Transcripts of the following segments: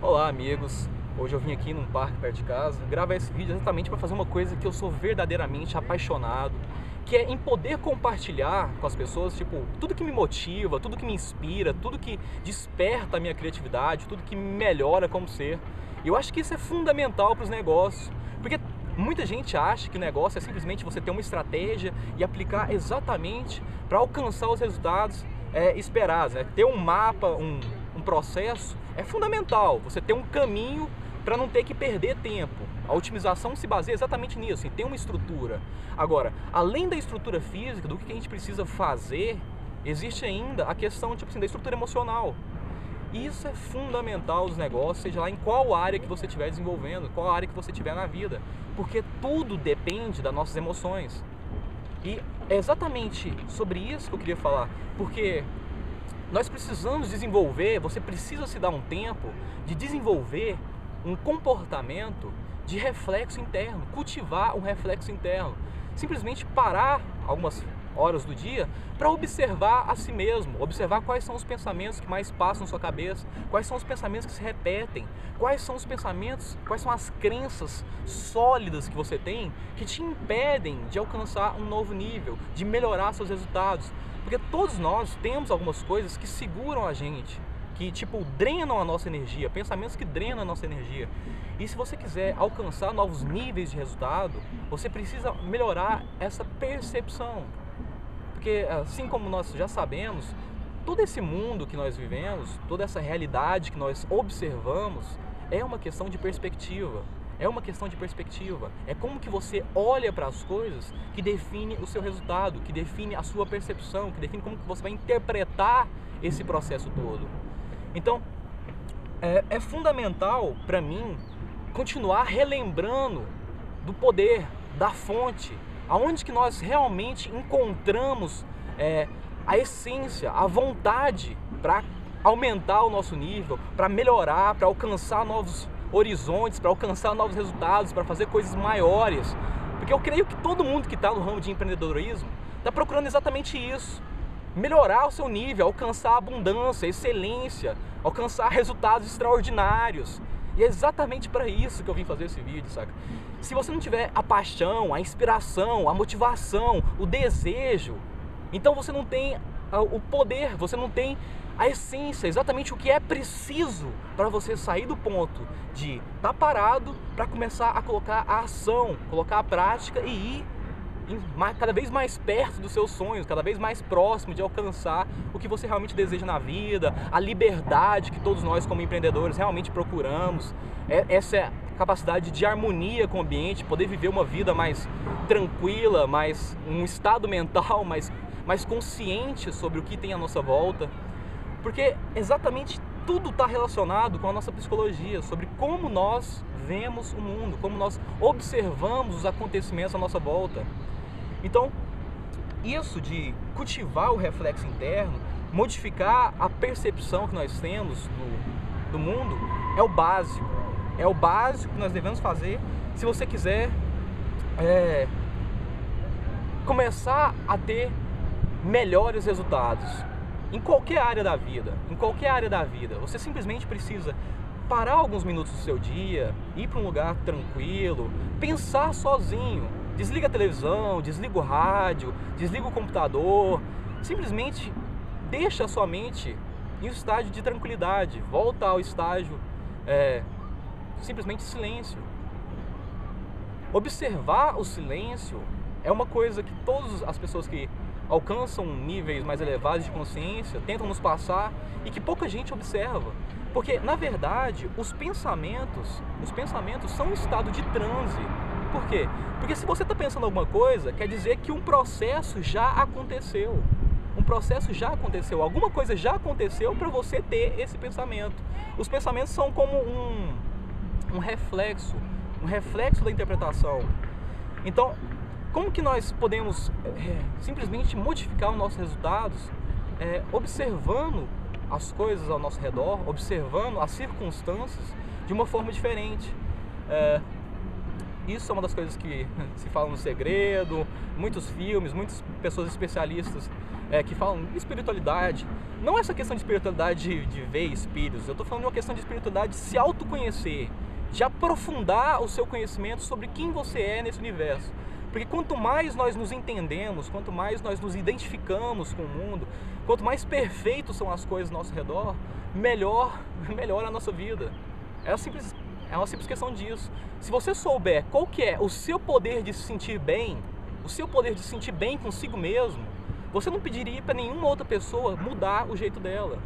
Olá, amigos! Hoje eu vim aqui num parque perto de casa gravar esse vídeo exatamente para fazer uma coisa que eu sou verdadeiramente apaixonado, que é em poder compartilhar com as pessoas, tipo, tudo que me motiva, tudo que me inspira, tudo que desperta a minha criatividade, tudo que me melhora como ser. E eu acho que isso é fundamental para os negócios, porque muita gente acha que o negócio é simplesmente você ter uma estratégia e aplicar exatamente para alcançar os resultados esperados, né? Ter um mapa, um processo é fundamental, você ter um caminho para não ter que perder tempo. A otimização se baseia exatamente nisso, em ter uma estrutura. Agora, além da estrutura física, do que a gente precisa fazer, existe ainda a questão tipo assim, da estrutura emocional. Isso é fundamental nos negócios, seja lá em qual área que você estiver desenvolvendo, qual área que você estiver na vida, porque tudo depende das nossas emoções. E é exatamente sobre isso que eu queria falar, porque nós precisamos desenvolver, você precisa se dar um tempo de desenvolver um comportamento de reflexo interno, cultivar um reflexo interno. Simplesmente parar algumas horas do dia para observar a si mesmo, observar quais são os pensamentos que mais passam na sua cabeça, quais são os pensamentos que se repetem, quais são os pensamentos, quais são as crenças sólidas que você tem que te impedem de alcançar um novo nível, de melhorar seus resultados. Porque todos nós temos algumas coisas que seguram a gente, que tipo drenam a nossa energia, pensamentos que drenam a nossa energia. E se você quiser alcançar novos níveis de resultado, você precisa melhorar essa percepção. Porque assim como nós já sabemos, todo esse mundo que nós vivemos, toda essa realidade que nós observamos, é uma questão de perspectiva. É uma questão de perspectiva. É como que você olha para as coisas que define o seu resultado, que define a sua percepção, que define como que você vai interpretar esse processo todo. Então, é fundamental para mim continuar relembrando do poder, da fonte, aonde que nós realmente encontramos a essência, a vontade para aumentar o nosso nível, para melhorar, para alcançar novos horizontes, para alcançar novos resultados, para fazer coisas maiores. Porque eu creio que todo mundo que está no ramo de empreendedorismo está procurando exatamente isso. Melhorar o seu nível, alcançar abundância, excelência, alcançar resultados extraordinários. E é exatamente para isso que eu vim fazer esse vídeo, saca? Se você não tiver a paixão, a inspiração, a motivação, o desejo, então você não tem o poder, você não tem a essência, exatamente o que é preciso para você sair do ponto de estar parado para começar a colocar a ação, colocar a prática e ir cada vez mais perto dos seus sonhos, cada vez mais próximo de alcançar o que você realmente deseja na vida, a liberdade que todos nós como empreendedores realmente procuramos, essa capacidade de harmonia com o ambiente, poder viver uma vida mais tranquila, mais um estado mental mais consciente sobre o que tem à nossa volta, porque exatamente tudo está relacionado com a nossa psicologia, sobre como nós vemos o mundo, como nós observamos os acontecimentos à nossa volta. Então, isso de cultivar o reflexo interno, modificar a percepção que nós temos do mundo, é o básico. É o básico que nós devemos fazer se você quiser começar a ter melhores resultados em qualquer área da vida. Em qualquer área da vida, você simplesmente precisa parar alguns minutos do seu dia, ir para um lugar tranquilo, pensar sozinho. Desliga a televisão, desliga o rádio, desliga o computador, simplesmente deixa a sua mente em um estágio de tranquilidade, volta ao estágio simplesmente silêncio. Observar o silêncio é uma coisa que todas as pessoas que alcançam níveis mais elevados de consciência tentam nos passar e que pouca gente observa. Porque, na verdade, os pensamentos são um estado de transe. Por quê? Porque se você está pensando alguma coisa, quer dizer que um processo já aconteceu. Um processo já aconteceu, alguma coisa já aconteceu para você ter esse pensamento. Os pensamentos são como um reflexo da interpretação. Então, como que nós podemos simplesmente modificar os nossos resultados observando as coisas ao nosso redor, observando as circunstâncias de uma forma diferente? isso é uma das coisas que se fala no segredo, muitos filmes, muitas pessoas especialistas que falam de espiritualidade. Não é essa questão de espiritualidade de ver espíritos, eu estou falando de uma questão de espiritualidade de se autoconhecer, de aprofundar o seu conhecimento sobre quem você é nesse universo. Porque quanto mais nós nos entendemos, quanto mais nós nos identificamos com o mundo, quanto mais perfeitos são as coisas ao nosso redor, melhor a nossa vida. É uma simples questão disso. Se você souber qual que é o seu poder de se sentir bem, o seu poder de se sentir bem consigo mesmo, você não pediria para nenhuma outra pessoa mudar o jeito dela.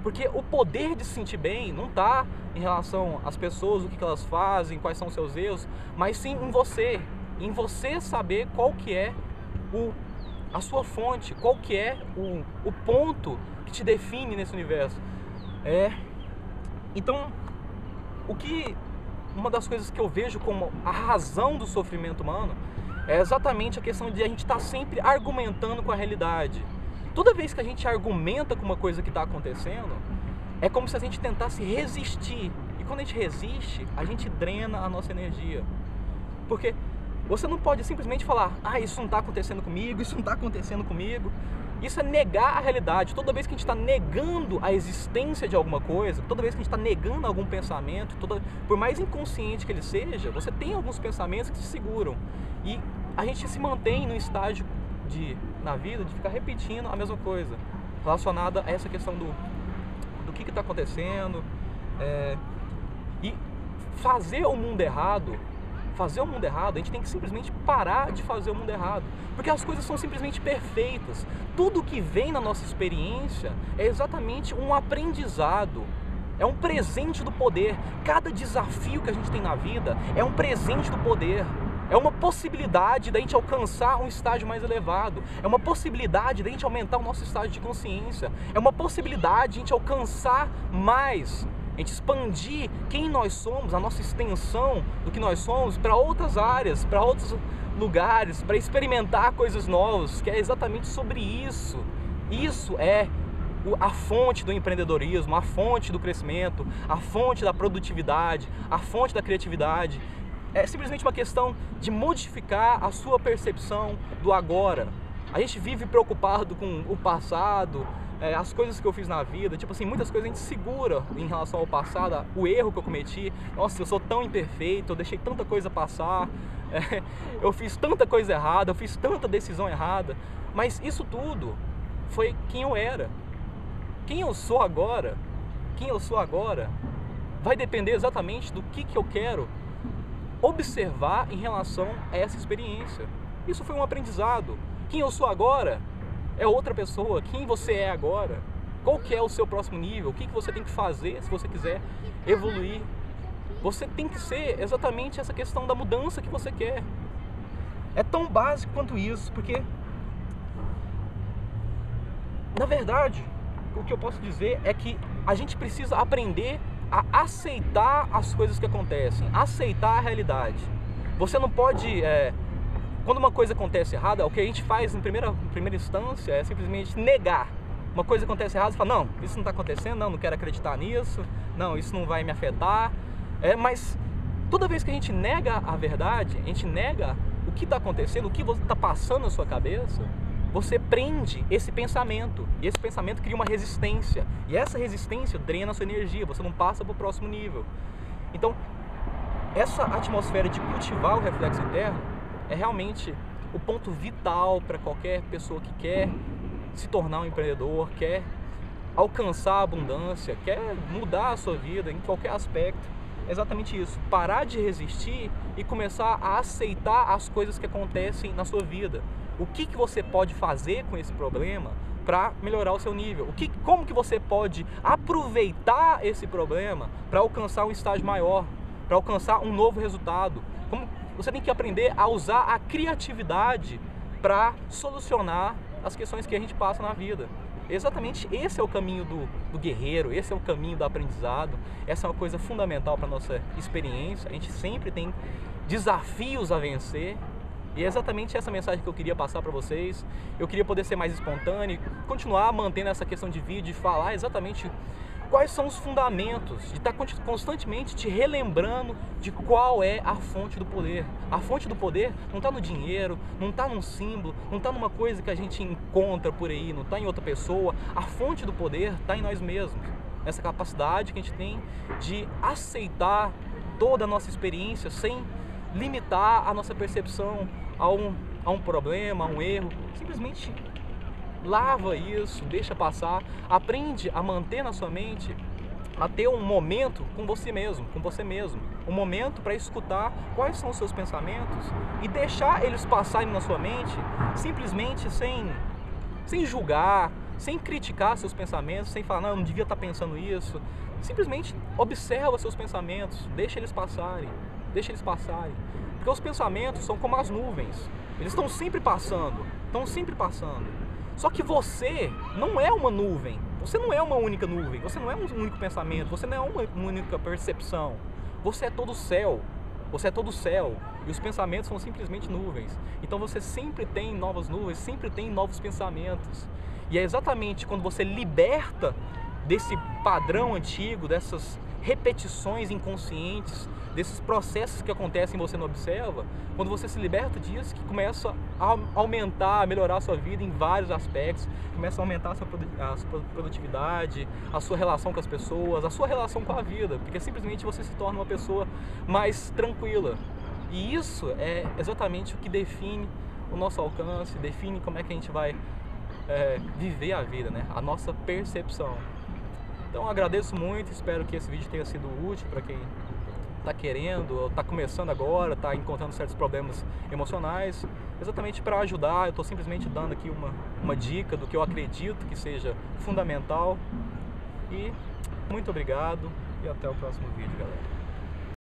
Porque o poder de se sentir bem não está em relação às pessoas, o que elas fazem, quais são os seus erros, mas sim em você. Em você saber qual que é a sua fonte, qual que é o ponto que te define nesse universo. Então, uma das coisas que eu vejo como a razão do sofrimento humano é exatamente a questão de a gente estar sempre argumentando com a realidade. Toda vez que a gente argumenta com uma coisa que está acontecendo, é como se a gente tentasse resistir. E quando a gente resiste, a gente drena a nossa energia. Porque você não pode simplesmente falar, isso não está acontecendo comigo, isso não está acontecendo comigo. Isso é negar a realidade. Toda vez que a gente está negando a existência de alguma coisa, toda vez que a gente está negando algum pensamento, por mais inconsciente que ele seja, você tem alguns pensamentos que te seguram. E a gente se mantém num estágio na vida de ficar repetindo a mesma coisa, relacionada a essa questão do que está acontecendo. E fazer o mundo errado, a gente tem que simplesmente parar de fazer o mundo errado, porque as coisas são simplesmente perfeitas. Tudo que vem na nossa experiência é exatamente um aprendizado, é um presente do poder. Cada desafio que a gente tem na vida é um presente do poder, é uma possibilidade da gente alcançar um estágio mais elevado, é uma possibilidade da gente aumentar o nosso estágio de consciência, é uma possibilidade de a gente alcançar mais, a gente expandir quem nós somos, a nossa extensão do que nós somos para outras áreas, para outros lugares, para experimentar coisas novas, que é exatamente sobre isso. Isso é a fonte do empreendedorismo, a fonte do crescimento, a fonte da produtividade, a fonte da criatividade. É simplesmente uma questão de modificar a sua percepção do agora. A gente vive preocupado com o passado, as coisas que eu fiz na vida, tipo assim, muitas coisas a gente segura em relação ao passado, o erro que eu cometi. Nossa, eu sou tão imperfeito, eu deixei tanta coisa passar, eu fiz tanta coisa errada, eu fiz tanta decisão errada. Mas isso tudo foi quem eu era. Quem eu sou agora vai depender exatamente do que eu quero observar em relação a essa experiência. Isso foi um aprendizado. Quem eu sou agora é outra pessoa. Quem você é agora, qual que é o seu próximo nível, o que você tem que fazer se você quiser evoluir. Você tem que ser exatamente essa questão da mudança que você quer. É tão básico quanto isso, porque na verdade o que eu posso dizer é que a gente precisa aprender a aceitar as coisas que acontecem, aceitar a realidade. Você não pode, quando uma coisa acontece errada, o que a gente faz em primeira instância é simplesmente negar. Uma coisa acontece errada, você fala, não, isso não está acontecendo, não quero acreditar nisso, não, isso não vai me afetar. Mas toda vez que a gente nega a verdade, a gente nega o que está acontecendo, o que está passando na sua cabeça, você prende esse pensamento, e esse pensamento cria uma resistência, e essa resistência drena a sua energia, você não passa para o próximo nível. Então, essa atmosfera de cultivar o reflexo interno é realmente o ponto vital para qualquer pessoa que quer se tornar um empreendedor, quer alcançar a abundância, quer mudar a sua vida em qualquer aspecto. É exatamente isso, parar de resistir e começar a aceitar as coisas que acontecem na sua vida. O que você pode fazer com esse problema para melhorar o seu nível? Como que você pode aproveitar esse problema para alcançar um estágio maior, para alcançar um novo resultado? Você tem que aprender a usar a criatividade para solucionar as questões que a gente passa na vida. Exatamente esse é o caminho do guerreiro, esse é o caminho do aprendizado, essa é uma coisa fundamental para a nossa experiência. A gente sempre tem desafios a vencer. E é exatamente essa mensagem que eu queria passar para vocês. Eu queria poder ser mais espontâneo, continuar mantendo essa questão de vídeo e falar exatamente quais são os fundamentos, de estar constantemente te relembrando de qual é a fonte do poder. A fonte do poder não está no dinheiro, não está num símbolo, não está numa coisa que a gente encontra por aí, não está em outra pessoa. A fonte do poder está em nós mesmos. Essa capacidade que a gente tem de aceitar toda a nossa experiência sem limitar a nossa percepção a um problema, a um erro. Simplesmente lava isso, deixa passar, aprende a manter na sua mente, a ter um momento com você mesmo, um momento para escutar quais são os seus pensamentos e deixar eles passarem na sua mente, simplesmente sem julgar, sem criticar seus pensamentos, sem falar, não, eu não devia estar pensando isso. Simplesmente observa seus pensamentos, deixa eles passarem. Porque os pensamentos são como as nuvens, eles estão sempre passando. Só que você não é uma nuvem, você não é uma única nuvem, você não é um único pensamento, você não é uma única percepção. Você é todo céu, e os pensamentos são simplesmente nuvens. Então você sempre tem novas nuvens, sempre tem novos pensamentos. E é exatamente quando você liberta desse padrão antigo, dessas repetições inconscientes, desses processos que acontecem e você não observa, quando você se liberta disso, que começa a aumentar, a melhorar a sua vida em vários aspectos, começa a aumentar a sua produtividade, a sua relação com as pessoas, a sua relação com a vida, porque simplesmente você se torna uma pessoa mais tranquila. E isso é exatamente o que define o nosso alcance, define como é que a gente vai viver a vida, né? A nossa percepção. Então agradeço muito, espero que esse vídeo tenha sido útil para quem está querendo, ou está começando agora, está encontrando certos problemas emocionais, exatamente para ajudar. Eu estou simplesmente dando aqui uma dica do que eu acredito que seja fundamental. E muito obrigado e até o próximo vídeo, galera.